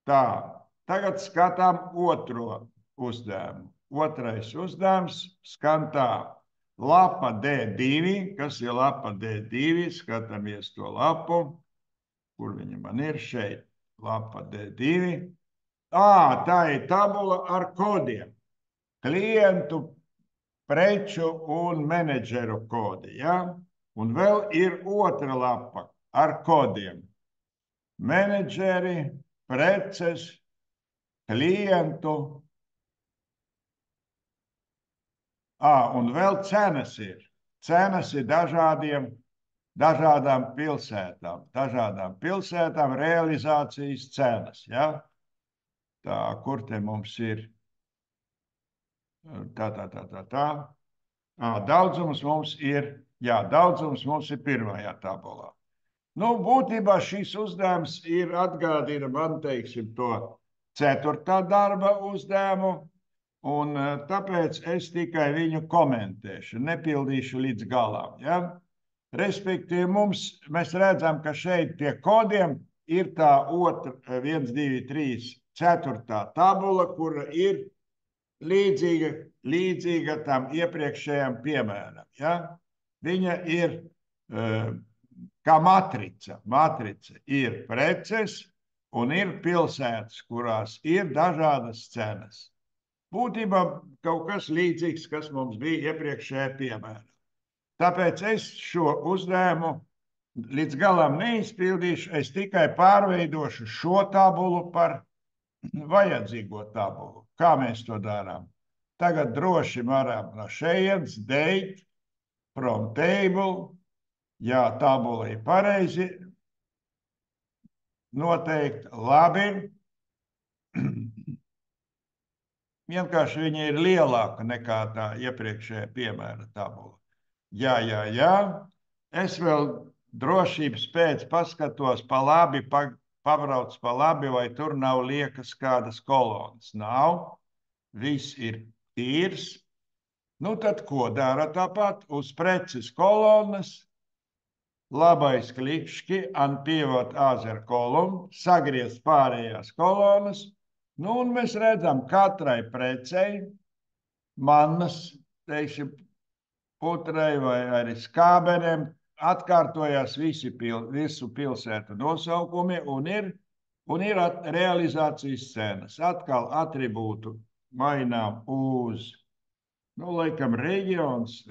Tā, tagad skatām otro uzdevumu. Otrais uzdevums skan tā. Lapa D2, kas ir lapa D2, skatāmies to lapu, kur viņa man ir šeit, lapa D2. Tā ir tabula ar kodiem, klientu, preču un menedžeru kodi, ja? Un vēl ir otra lapa ar kodiem. Menedžeri, preces, klientu. Un vēl cenas ir. Cenas ir dažādām pilsētām realizācijas cenas. Ja? Tā, kur te mums ir? Tā. Daudzums mums ir pirmajā tabulā. Nu, būtībā šis uzdevums ir atgādina man, teiksim, to 4. darba uzdevumu, un tāpēc es tikai viņu komentēšu, nepildīšu līdz galam. Ja? Respektīvi, mēs redzam, ka šeit pie kodiem ir tā 1, 2, 3, 4. tabula, kura ir līdzīga tam iepriekšējam piemēram. Ja? Viņa ir kā matrica. Matrica ir preces un ir pilsētas, kurās ir dažādas cenas. Būtībā kaut kas līdzīgs, kas mums bija iepriekšējā piemērā. Tāpēc es šo uzdevumu līdz galam neizpildīšu, es tikai pārveidošu šo tabulu par vajadzīgo tabulu. Kā mēs to darām? Tagad droši varam no šejienes date from table. Jā, tabula ir pareizi noteikti. Labi. Vienkārši viņa ir lielāka nekā tā iepriekšējā piemēra tabula. Jā. Es vēl drošības pēc paskatos pa labi, pabrauc pa labi, vai tur nav liekas kādas kolonas. Nav. Viss ir tīrs. Nu tad ko dara tāpat? Uz preces kolonas. Labais klikšķi, un pievienot āzer kolonu, sagriezt pārējās kolonas. Nu, un mēs redzam, katrai precei, mannas, teiksim, putrai vai arī skābeniem, atkārtojās visu pilsētu nosaukumi un ir realizācijas cenas. Atkal atribūtu mainām uz, nu, laikam, reģions,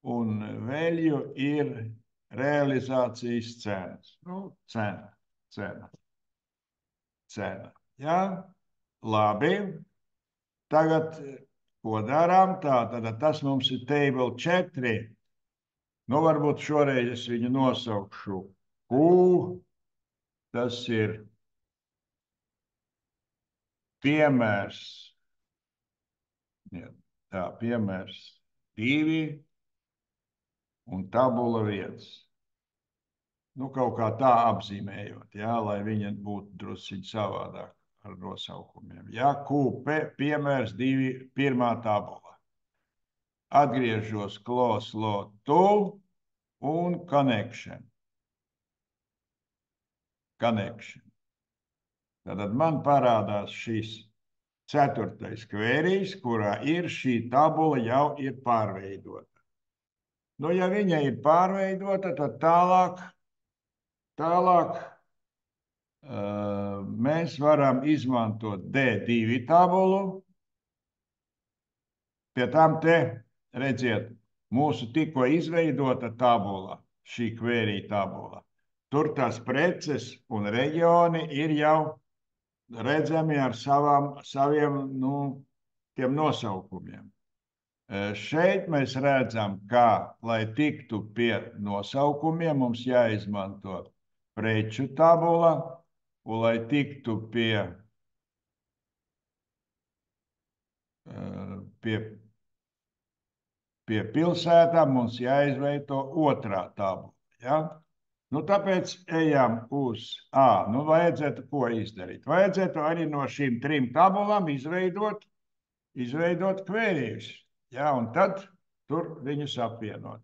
un value ir realizācijas cenas. Nu, cena. Jā, labi. Tagad, ko darām? Tad tas mums ir table 4. Nu, varbūt šoreiz es viņu nosaukšu Q. Tas ir piemērs. Piemērs 2 un tabula 1. Nu, kaut kā tā apzīmējot, jā, lai viņa būtu drusciņ savādāk ar nosaukumiem. Jā, QP piemērs 2, pirmā tabula. Atgriežos close load tool un connection. Tātad man parādās šis 4. querijs, kurā ir šī tabula jau ir pārveidota. Nu, ja viņa ir pārveidota, tad tālāk mēs varam izmantot D2 tabulu. Pie tam te, redziet, mūsu tikko izveidota tabula, šī query tabula. Tur tās preces un reģioni ir jau redzami ar saviem, nu, tiem nosaukumiem. Šeit mēs redzam, ka, lai tiktu pie nosaukumiem, mums jāizmanto preču tabula, un lai tiktu pie pilsētām, mums jāizveido otrā tabula. Ja? Nu, tāpēc ejam uz Nu, vajadzētu ko izdarīt? Vajadzētu arī no šīm 3 tabulām izveidot querijus. Ja? Un tad tur viņus apvienot.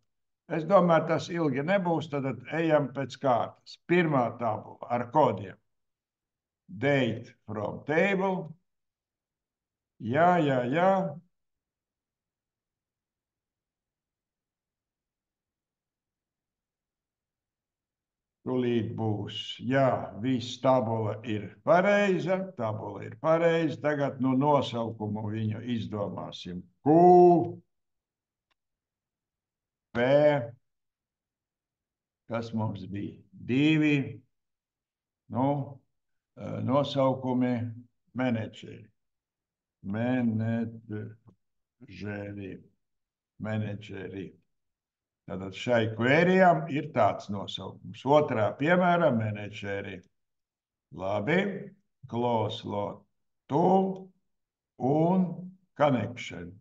Es domāju, tas ilgi nebūs, tad ejam pēc kārtas. Pirmā tabula ar kodiem. Date from table. Jā, jā, jā. Tūlīt būs. Jā, viss tabula ir pareiza. Tabula ir pareiza. Tagad no nosaukumu viņu izdomāsim. Q, P, kas mums bija? 2. Nu, nosaukumi menedžeri. Menedžeri. Tātad šai kvērijām ir tāds nosaukums. Otrā piemēra menedžeri. Labi. Close lot to un connection.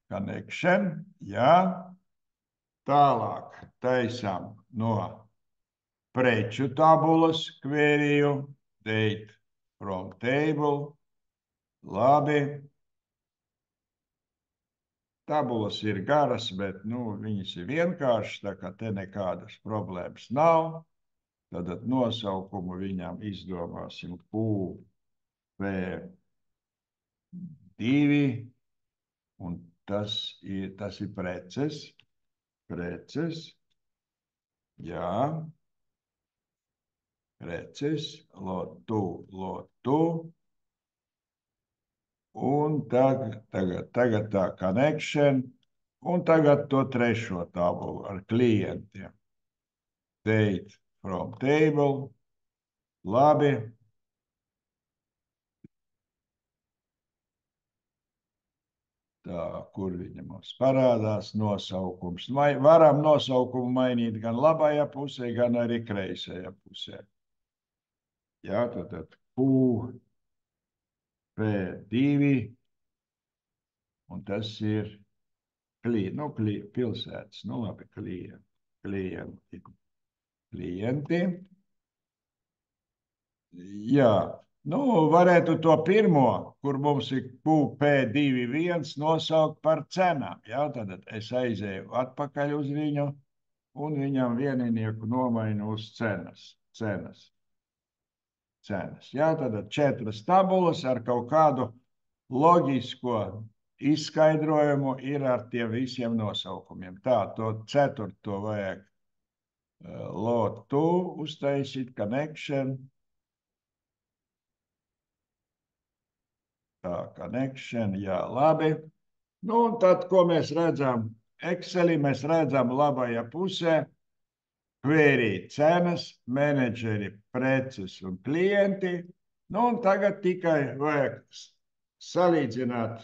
Connection, jā. Tālāk taisām no preču tabulas kvēriju. Date from table. Labi. Tabulas ir garas, bet viņas ir vienkāršas, tā kā te nekādas problēmas nav. Tad nosaukumu viņām izdomāsim Q, P, 2, un tas ir preces. Preces, jā. Preces, lotu. Un tagad tā connection, un tagad to trešo tabulu ar klientiem. Date from table. Labi. Tā, kur viņa mums parādās? Nosaukums. Varam nosaukumu mainīt gan labajā pusē, gan arī kreisajā pusē. Jā, tad Q, P2, un tas ir pilsētas. Labi, klienti. Jā, varētu to pirmo, kur mums ir QP21, nosaukt par cenām. Jā, tad es aizēju atpakaļ uz viņu un viņam vieninieku nomainu uz cenas. Jā, tad 4 tabulas ar kaut kādu loģisko izskaidrojumu ir ar tiem visiem nosaukumiem. Tā, to 4. vajag lotu uztaisīt, connection. Tā, connection, jā, labi. Un tad, ko mēs redzam? Excelī mēs redzam labajā pusē query cenas, menedžeri, preces un klienti. Un tagad tikai vajag salīdzināt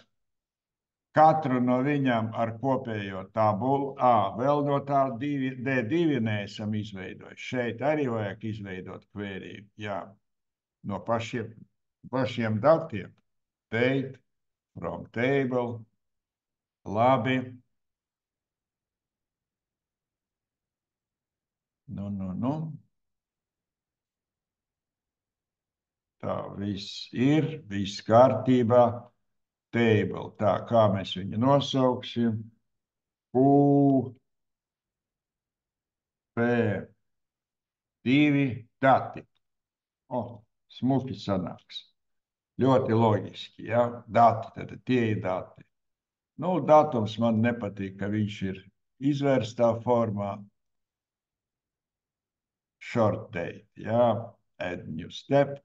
katru no viņām ar kopējo tabulu. Vēl no tā D2 neesam izveidojuši. Šeit arī vajag izveidot query. Jā, no pašiem datiem. Date from table. Labi. Tā, viss kārtībā. Table. Tā, kā mēs viņu nosauksim? Q, P2 dati. Smuki sanāks. Ļoti loģiski, ja? Dati, tad tie ir dati. Datums man nepatīk, ka viņš ir izvērstā formā. Short date, ja? Add new step.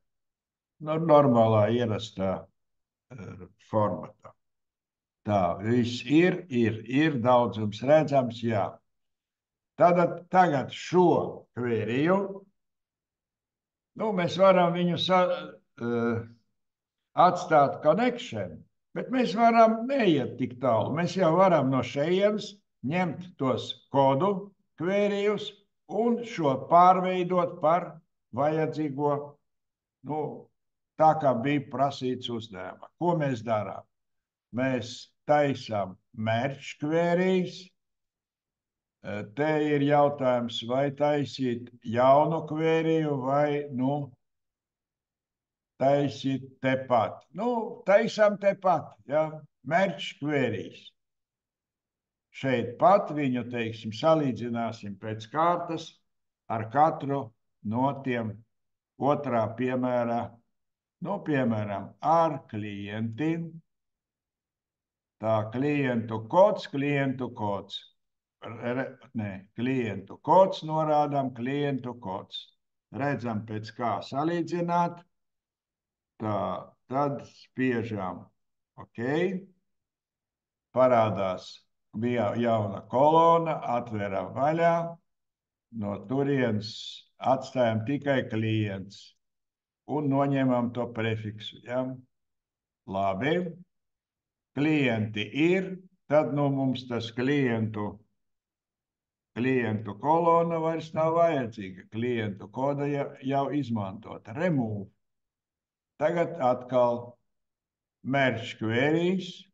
Normālā ierastā formatā. Tā, viss ir daudzums redzams, jā. Tagad šo kvēriju, mēs varam viņu atstāt connection, bet mēs varam neiet tik tālu. Mēs jau varam no šejienes ņemt tos kodu kvērijus un šo pārveidot par vajadzīgo, tā kā bija prasīts uzdevumā. Ko mēs darām? Mēs taisām merge queries. Te ir jautājums, vai taisīt jaunu kvēriju vai, taisīt tepat. Taisām tepat, ja? Merge queries. Šeit pat viņu, teiksim, salīdzināsim pēc kārtas ar katru no tiem otrā piemērā. Nu, piemēram, ar klientiem. Tā, klientu kods. Klientu kods norādām, klientu kods. Redzam, pēc kā salīdzināt. Tā, tad spiežam OK. Parādās bija jauna kolona, atveram vaļā. No turienes atstājam tikai klients un noņemam to prefiksu. Ja? Labi. Klienti ir, tad nu mums tas klientu kolona vairs nav vajadzīga. Klientu koda jau izmantota. Remove. Tagad atkal merge queries.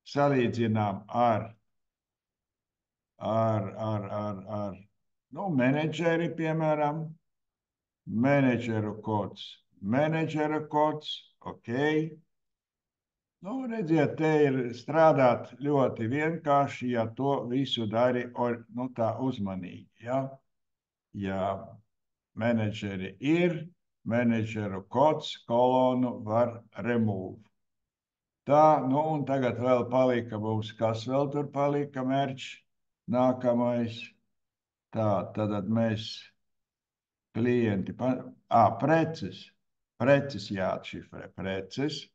Salīdzinām ar menedžeri, piemēram. Menedžera kods, OK. Nu, redziet, te ir strādāt ļoti vienkārši, ja to visu dari tā uzmanīgi. Ja? Ja menedžeri ir, menedžeru kods, kolonu var remove. Tā, nu, un tagad vēl palika mums, kas vēl tur palika, merge, nākamais. Tā, tad mēs klienti, preces jāatšifrē, preces,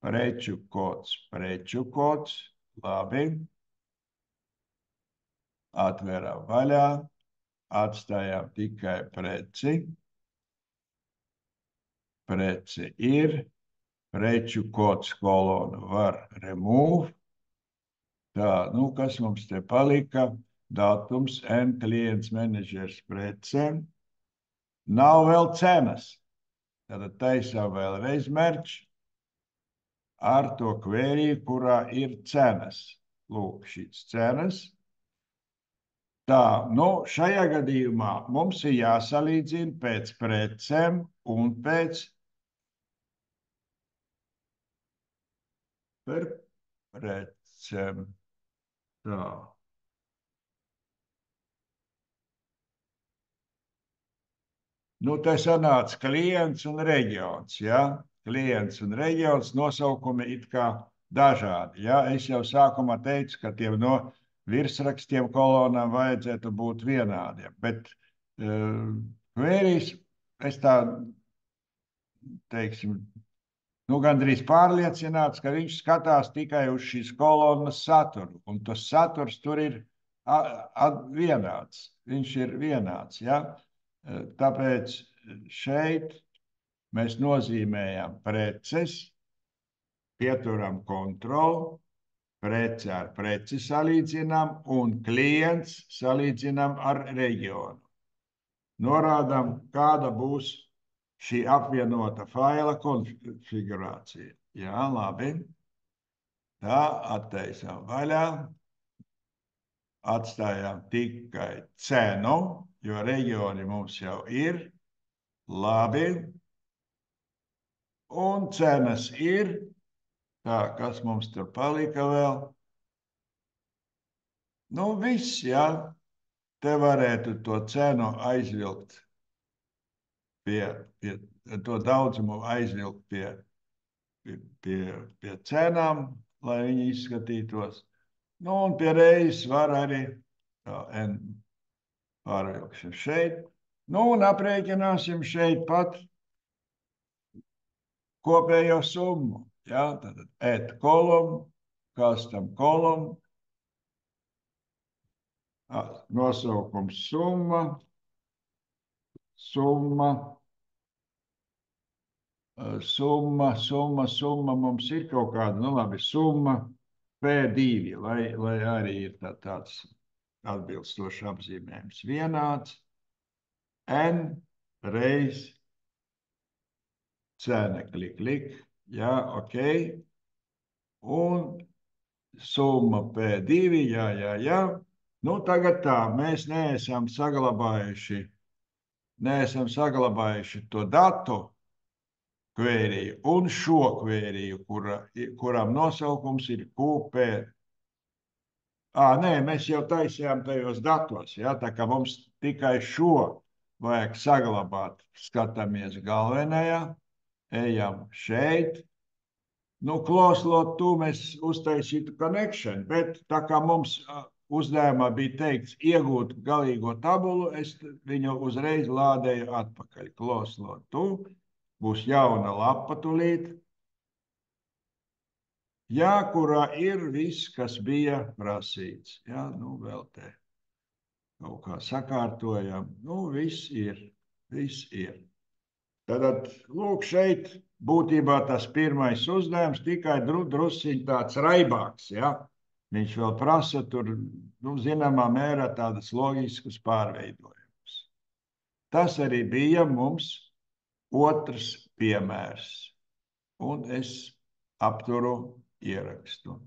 preču kods, labi. Atveram vaļā, atstājām tikai preci. Prece ir, preču kods kolonu var remove. Tā, nu, kas mums te palika? Datums, N klients, menedžers, precēm. Nav vēl cenas. Tad taisām vēlreiz merge ar to query, kurā ir cenas. Lūk, šīs cenas. Tā, nu, šajā gadījumā mums ir jāsalīdzina pēc precēm un pēc precēm. Tā. Nu, te sanāca klients un reģions, ja? Klients un reģions nosaukumi it kā dažādi, ja? Es jau sākumā teicu, ka tiem no virsrakstiem kolonām vajadzētu būt vienādiem, bet queries, es tā, teiksim, nu, gandrīz pārliecināts, ka viņš skatās tikai uz šīs kolonas saturu, un tas saturs tur ir vienāds. Viņš ir vienāds, ja? Tāpēc šeit mēs nozīmējam preces, pieturam kontrolu, preci ar preci salīdzinām un klients salīdzinām ar reģionu. Norādām, kāda būs šī apvienota faila konfigurācija. Jā, labi. Tā, attaisām vaļā. Atstājām tikai cenu, jo reģioni mums jau ir. Labi. Un cenas ir. Tā, kas mums tur palika vēl? Nu, viss, jā. Te varētu to cenu aizvilkt to daudzumu aizvilkt pie cenām, lai viņi izskatītos. Nu, un pie reizes var arī N pārvilksim šeit. Nu, un aprēķināsim šeit pat kopējo summu. Ja? Tad add column, custom column, nosaukums summa, mums ir kaut kāda, nu labi, summa P2, lai arī ir tāds atbilstošs apzīmējums. Vienāds N reiz cena, klik, jā, OK. Un summa P2, jā. Nu, tagad tā, mēs neesam saglabājuši to datu kvēriju un šo kvēriju, kuram nosaukums ir QP. Nē, mēs jau taisījām tajos datos, ja? Tā kā mums tikai šo vajag saglabāt. Skatāmies galvenajā, ejam šeit. Nu, close-lot to mēs uztaisītu connection, bet tā kā mums uzdevumā bija teikts iegūt galīgo tabulu, es viņu uzreiz lādēju atpakaļ. Close-lot to, būs jauna lapa tūlīt. Jā, kurā ir viss, kas bija prasīts. Jā, nu vēl te kaut kā sakārtojam. Nu, viss ir, viss ir. Tad, lūk, šeit būtībā tas pirmais uzdevums tikai drusciņ tāds raibāks, ja? Viņš vēl prasa tur, nu, zināmā mērā tādas loģiskas pārveidojumus. Tas arī bija mums otrs piemērs. Un es apturu ierakstu.